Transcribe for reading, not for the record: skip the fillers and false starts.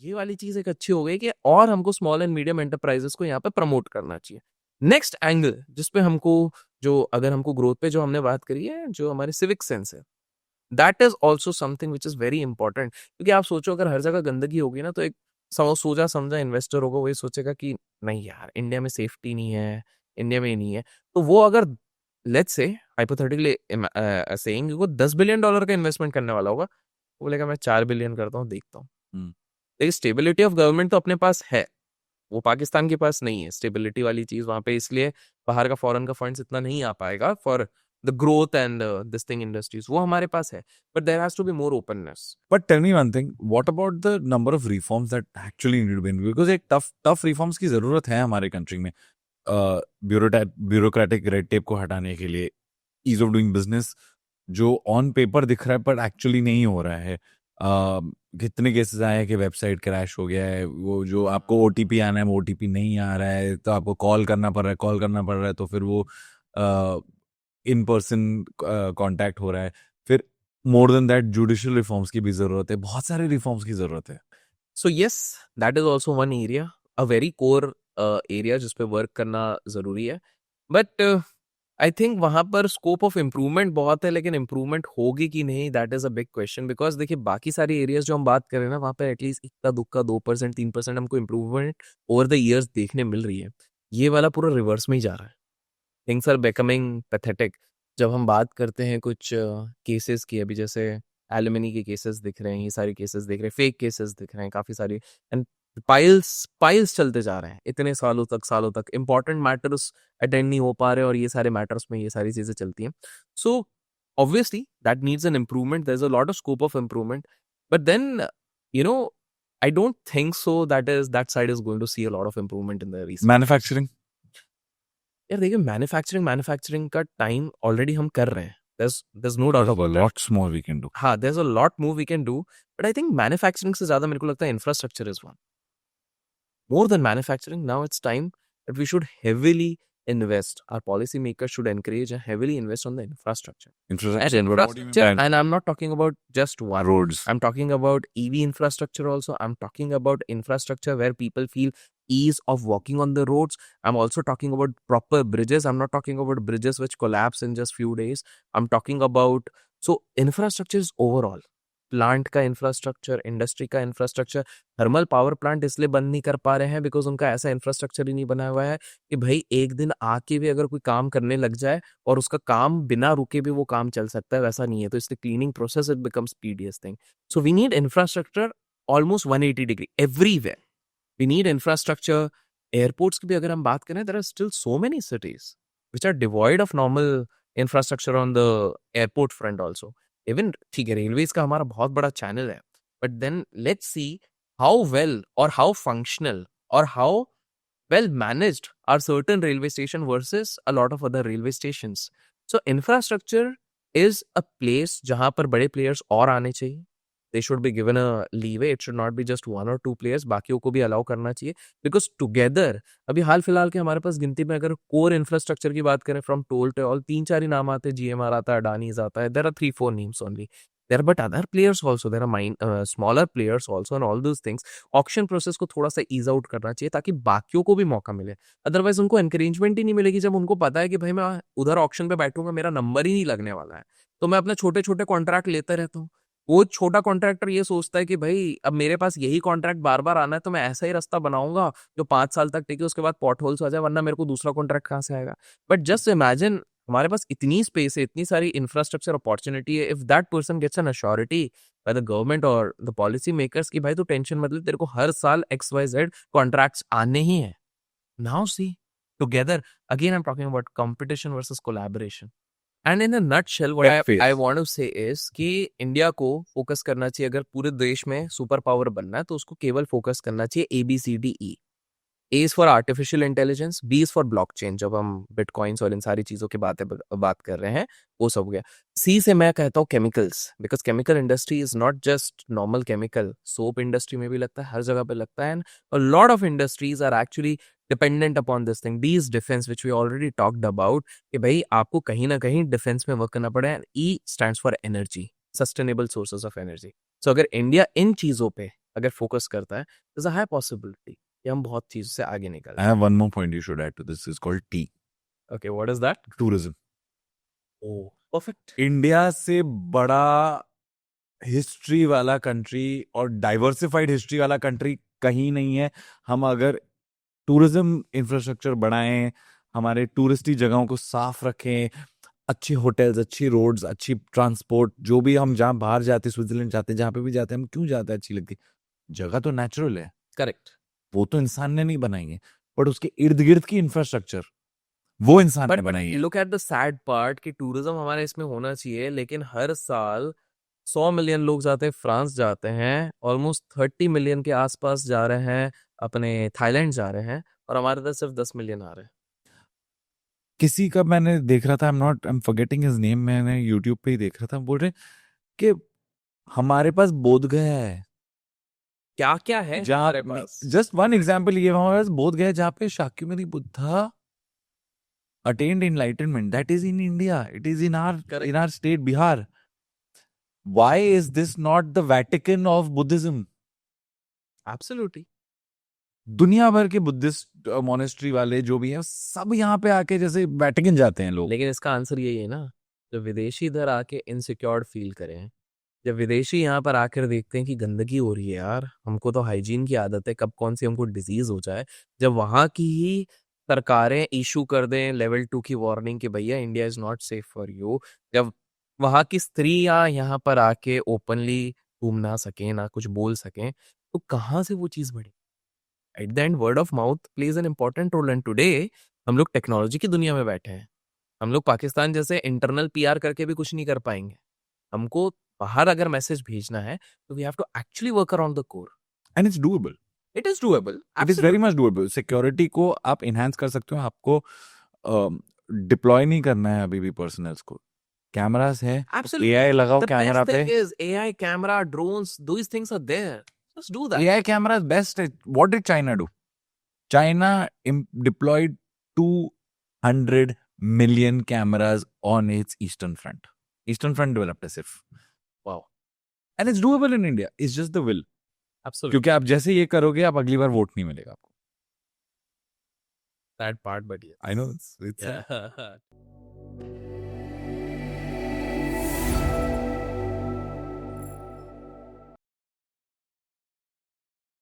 ये वाली चीज एक अच्छी हो गई कि और हमको स्मॉल एंड मीडियम एंटरप्राइजेस को यहाँ पे प्रमोट करना चाहिए। नेक्स्ट एंगल जिसपे हमको, जो अगर हमको ग्रोथ पे जो हमने बात करी है, जो हमारे सिविक सेंस है, that is also something which is very important. क्योंकि आप सोचो अगर हर जगह गंदगी होगी ना, तो एक सोचा समझा इन्वेस्टर होगा, वही सोचेगा कि नहीं यार, इंडिया में सेफ्टी नहीं है, इंडिया में नहीं है। तो वो अगर लेट्स से हाइपोथेटिकली सेइंग वो $10 बिलियन का इन्वेस्टमेंट करने वाला होगा, वो बोलेगा मैं 4 बिलियन करता हूँ, देखता हूँ। लेकिन स्टेबिलिटी ऑफ गवर्नमेंट तो अपने पास है, वो पाकिस्तान के पास नहीं है स्टेबिलिटी वाली चीज वहां पे, इसलिए बाहर का फॉरेन का फंड्स इतना नहीं आ पाएगा for the growth and this thing industries. वो हमारे पास है, but there has to be more openness. But tell me one thing, what about the number of reforms that actually need to be in? Because एक tough reforms की जरूरत है हमारे country में, ब्यूरोक्रेटिक रेड टेप को हटाने के लिए, ईज ऑफ डूइंग बिजनेस जो ऑन पेपर दिख रहा है पर एक्चुअली नहीं हो रहा है। कितने केसेस आए हैं कि वेबसाइट क्रैश हो गया है, वो जो आपको ओटीपी आना है वो ओटीपी नहीं आ रहा है, तो आपको कॉल करना पड़ रहा है, तो फिर वो इन पर्सन कांटेक्ट हो रहा है। फिर more than that judicial reforms की भी जरूरत है, बहुत सारे रिफॉर्म्स की जरूरत है। So yes, that is also one area, a very core area जिसपे वर्क करना जरूरी है। बट आई थिंक वहां पर स्कोप ऑफ इम्प्रूवमेंट बहुत है, लेकिन इम्प्रूवमेंट होगी कि नहीं, that is a big question. Because देखिए बाकी सारी एरियाज जो हम बात कर रहे हैं ना, वहां पर एटलीस्ट इक्का दुक्का 2% 3% हमको इम्प्रूवमेंट ओवर द ईयर्स देखने मिल रही है। ये वाला पूरा रिवर्स में ही जा रहा है, थिंग्स आर बिकमिंग पैथेटिक। जब हम बात करते हैं कुछ केसेस की, अभी जैसे एलिमनी के केसेस दिख रहे हैं, ये सारे केसेस दिख रहे हैं, फेक केसेस दिख रहे हैं काफी सारी, एंड पाइल्स पाइल्स चलते जा रहे हैं इतने सालों तक इंपॉर्टेंट मैटर्स अटेंड नहीं हो पा रहे, और ये सारे मैटर्स में ये सारी चीजें चलती हैं। So obviously that needs an improvement, there is a lot of scope of improvement, but then you know I don't think so that side is going to see a lot of improvement in the recent. Manufacturing, यार देखिए manufacturing का time already हम कर रहे हैं, there's no doubt about that। lots more we can do. हाँ, there's a lot more we can do, but I think manufacturing से ज्यादा मेरे को लगता है infrastructure is one more than manufacturing. Now it's time that we should heavily invest, our policy makers should encourage and heavily invest on the infrastructure. Infrastructure. And What do you mean infrastructure, by and I'm not talking about just one. roads? I'm talking about EV infrastructure also. I'm talking about infrastructure where people feel ease of walking on the roads. I'm also talking about proper bridges. I'm not talking about bridges which collapse in just few days. I'm talking about, so infrastructure is overall. Plant का infrastructure, industry का infrastructure. Thermal power plant इसलिए बंद नहीं कर पा रहे हैं because उनका ऐसा इंफ्रास्ट्रक्चर ही नहीं बना हुआ है कि भाई एक दिन आके भी अगर कोई काम करने लग जाए और उसका काम बिना रुके भी वो काम चल सकता है, वैसा नहीं है। तो इसलिए cleaning process it becomes tedious thing. So we need infrastructure almost 180 degree everywhere. We need infrastructure. Airports की भी अगर हम बात करें, there are still so many cities which are devoid of normal infrastructure on the airport front also. Even ठीक है, railways का हमारा बहुत बड़ा चैनल है, but then let's see how well और हाउ फंक्शनल और how well managed are certain railway station versus a lot of other railway stations. So infrastructure is a place जहां पर बड़े players और आने चाहिए। They should be given a leeway. It should not be just one or two players, बाकियों को भी allow करना चाहिए, because together अभी हाल फिलहाल के हमारे पास गिनती में अगर core infrastructure की बात करें from toll to all, 3-4 ही नाम आते हैं। GMR आता है, Adani's आता है, there are 3-4 names only. There are but other players also, there are smaller players also, and all those things. Auction process को थोड़ा सा ईज आउट करना चाहिए ताकि बाकियों को भी मौका मिले। अदरवाइज उनको एनकरेजमेंट ही नहीं मिलेगी जब उनको पता है कि भाई मैं उधर ऑक्शन पे बैठूंगा, मेरा नंबर ही नहीं लगने वाला है, तो मैं अपने छोटे छोटे कॉन्ट्रैक्ट लेता रहता हूँ। वो छोटा कॉन्ट्रैक्टर ये सोचता है कि भाई अब मेरे पास यही कॉन्ट्रैक्ट बार बार आना है, तो मैं ऐसा ही रास्ता बनाऊंगा जो 5 साल तक टिके, उसके बाद पॉट होल्स आ जाए, वरना मेरे को दूसरा कॉन्ट्रैक्ट कहाँ से आएगा। बट जस्ट इमेजिन, हमारे पास इतनी स्पेस है, इतनी सारी इंफ्रास्ट्रक्चर अपॉर्चुनिटी है, if that person gets an assurity by the government और द पॉलिसी मेकर्स की भाई तो टेंशन मतलब तेरे को हर साल XYZ कॉन्ट्रैक्ट्स आने ही हैं। Now see together, again I am talking about competition versus collaboration. And in a nutshell what I want to say is कि इंडिया को फोकस करना चाहिए, अगर पूरे देश में सुपर पावर बनना है तो उसको केवल फोकस करना चाहिए ABCDE। A is for artificial intelligence, B is for blockchain, जब हम बिटकॉइंस और इन सारी चीजों की बात कर रहे हैं, वो सब हो गया। C से मैं कहता हूँ chemicals, because chemical industry is not just normal chemical, soap industry में भी लगता है, हर जगह पे लगता है, and a lot of industries are actually dependent upon this thing. D is defence, which we already talked about, कि भाई आपको कहीं ना कहीं डिफेंस में वर्क करना पड़े। And E stands for energy, sustainable sources of energy. So अगर इंडिया इन चीजों पे अगर फोकस करता है, there's a high possibility कि हम बहुत चीज से आगे निकल I जाए. have one more point you should add to this. It's called tea. Okay, what is that? Tourism. Oh, perfect. India से बड़ा हिस्ट्री वाला कंट्री और डाइवर्सिफाइड हिस्ट्री वाला कंट्री कहीं नहीं है. हम अगर टूरिज्म इंफ्रास्ट्रक्चर बढ़ाएं, हमारे टूरिस्टी जगहों को साफ रखें, अच्छे होटल्स, अच्छी रोड्स, अच्छी ट्रांसपोर्ट, जो भी हम जहाँ बाहर जाते, स्विट्जरलैंड जाते, जहाँ पे भी जाते हैं, हम क्यों जाते हैं, अच्छी लगती जगह तो नेचुरल है, Correct. वो तो इंसान ने नहीं बनाई है, बट उसके इर्द गिर्द की इंफ्रास्ट्रक्चर वो इंसान ने But बनाई है. look at the sad part कि टूरिज्म हमारे इसमें होना चाहिए, लेकिन हर साल 100 मिलियन लोग जाते हैं, फ्रांस जाते हैं, ऑलमोस्ट 30 मिलियन के आसपास जा रहे हैं, अपने थाईलैंड जा रहे हैं, और हमारे इधर सिर्फ 10 मिलियन आ रहे हैं. किसी का मैंने देख रहा था, I am forgetting his name, मैंने यूट्यूब पे ही देख रहा था, बोल रहे कि हमारे पास बोध गया है, क्या क्या है जहाँ हमारे पास? जस्ट वन एग्जांपल ये, हमारे पास बोध गया है जहाँ पे Shakyamuni Buddha attained enlightenment. That is in India. It is in Correct. our state, Bihar. Why is this not the Vatican of Buddhism? Absolutely. दुनिया भर के बुद्धिस्ट मोनेस्ट्री वाले जो भी हैं, सब यहाँ पे आके जैसे वैटिकन जाते हैं लोग. लेकिन इसका आंसर यही है ना, जब विदेशी इधर आके इनसिक्योर फील करें, जब विदेशी यहाँ पर आकर देखते हैं कि गंदगी हो रही है यार, हमको तो हाइजीन की आदत है, कब कौन सी हमको डिजीज हो जाए, जब वहाँ की ही सरकारें इशू कर दें लेवल 2 की वार्निंग कि भैया India is not safe for you, जब वहाँ की स्त्रियाँ यहाँ पर आके ओपनली घूम ना सकें, ना कुछ बोल सकें, तो कहाँ से वो चीज़ बढ़ी? At the end word of mouth plays an important role, and today हम लोग टेक्नोलॉजी की दुनिया में बैठे हैं. हम लोग पाकिस्तान जैसे इंटरनल पीआर करके भी कुछ नहीं कर पाएंगे. हमको बाहर अगर मैसेज भेजना है तो we have to actually work around the core. And it's doable. It is doable. It is very much doable. Security को आप इनहेंस कर सकते हो. आपको डिप्लॉय नहीं करना है अभी भी पर्सनल्स को. कैमरास है, एआई लगाओ कैमरा पे. is AI, camera, drones, these things are there. Just do that. AI camera is best. What did China do? China deployed 200 million cameras on its eastern front. Eastern front developed as if. Wow. And it's doable in India. It's just the will. Absolutely. क्योंकि आप जैसे ये करोगे, आप अगली बार vote नहीं मिलेगा आपको. That part, but yes. I know. It's Yeah.